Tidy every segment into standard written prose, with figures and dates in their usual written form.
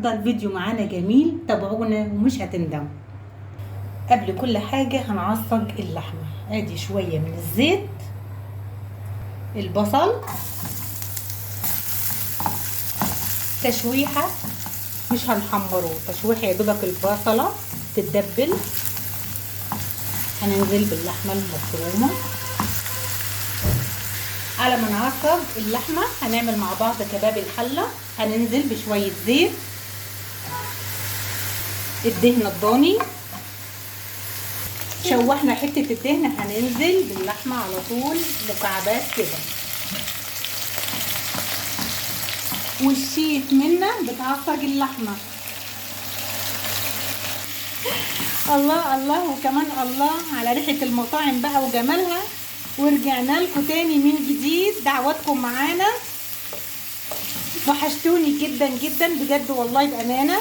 النهارده الفيديو معانا جميل، تابعونا ومش هتندموا. قبل كل حاجه هنعصج اللحمه. ادي شويه من الزيت، البصل تشويحه، مش هنحمره، تشويحه يا دوبك البصله تتدبل. هننزل باللحمه المفرومه. على ما نعصج اللحمه هنعمل مع بعض كباب الحله. هننزل بشويه زيت، الدهن الضاني، شوحنا حته الدهن، هننزل باللحمه على طول مكعبات كده. والشيف منا بتعصج اللحمه. الله الله، وكمان الله على ريحه المطاعم بقى وجمالها. ورجعنا لكم تاني من جديد، دعواتكم معانا. وحشتوني جدا جدا بجد والله بامانه.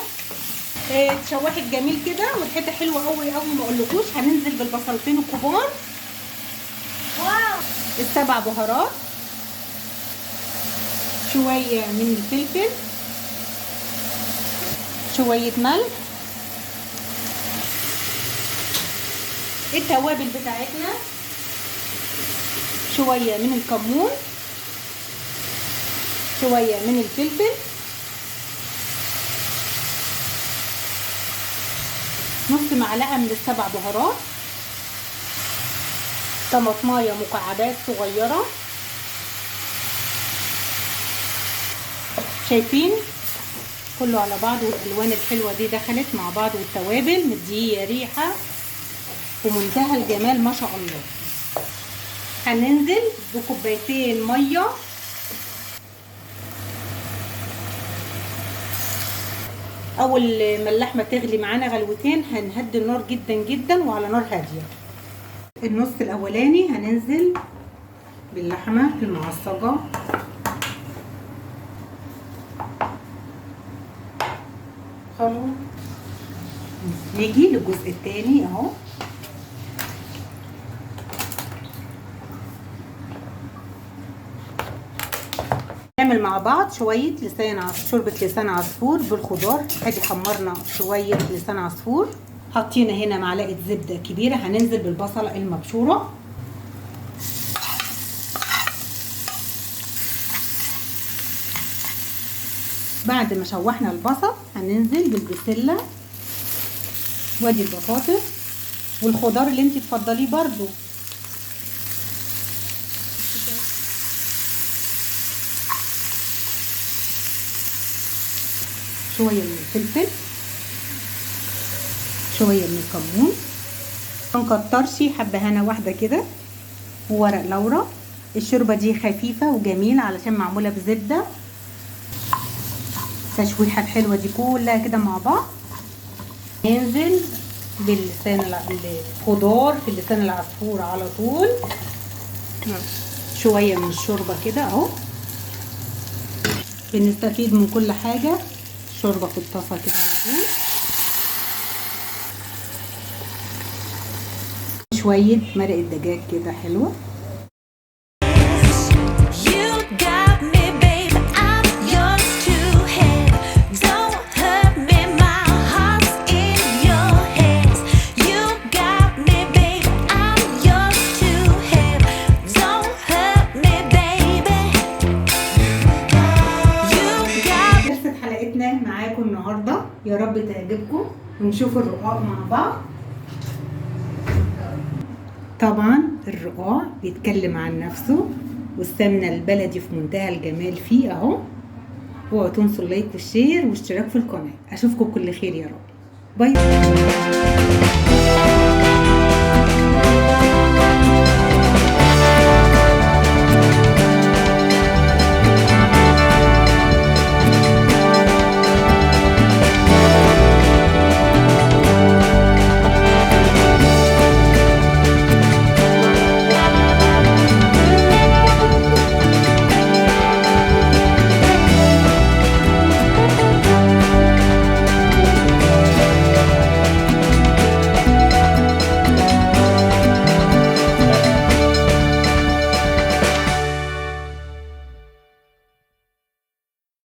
اتشوحت جميل كده وريحتها حلوه قوي قوي ما اقولكوش. هننزل بالبصلتين الكبار، واو، السبع بهارات، شويه من الفلفل، شويه ملح، التوابل بتاعتنا، شويه من الكمون، شويه من الفلفل، نص معلقه من السبع بهارات، طماطمايه مكعبات صغيره. شايفين كله على بعض، والالوان الحلوه دي دخلت مع بعض، والتوابل مديه ريحه ومنتهى الجمال ما شاء الله. هننزل بكوبايتين ميه. اول ما اللحمه تغلي معانا غلوتين هنهدي النار جدا جدا وعلى نار هاديه. النص الاولاني هننزل باللحمه المعصجه، خلاص. نيجي للجزء الثاني اهو. نعمل مع بعض شويه شوربه لسان عصفور بالخضار. ادي حمرنا شويه لسان عصفور، حطينا هنا معلقه زبده كبيره. هننزل بالبصله المبشوره، بعد ما شوحنا البصل هننزل بالبسله، وادي البطاطس والخضار اللي انت تفضليه برضو. شويه من الفلفل، شويه من الكمون، ما نكترش، حبه هنا واحده كده، وورق لورا. الشوربه دي خفيفه وجميله علشان معموله بزبده. التشويحه الحلوه دي كلها كده مع بعض. ننزل الخضار في لسان العصفور على طول. شويه من الشوربه كده اهو. بنستفيد من كل حاجه. شوربه في الطاسه كده على طول. شويه مرق الدجاج كده حلوه. معاكم النهارده، يا رب تعجبكم ونشوف الرقاق مع بعض. طبعا الرقاق بيتكلم عن نفسه، والسمنه البلدي في منتهى الجمال فيه اهو. اوعوا تنسوا اللايك والشير والاشتراك في القناه. اشوفكم بكل خير يا رب. باي.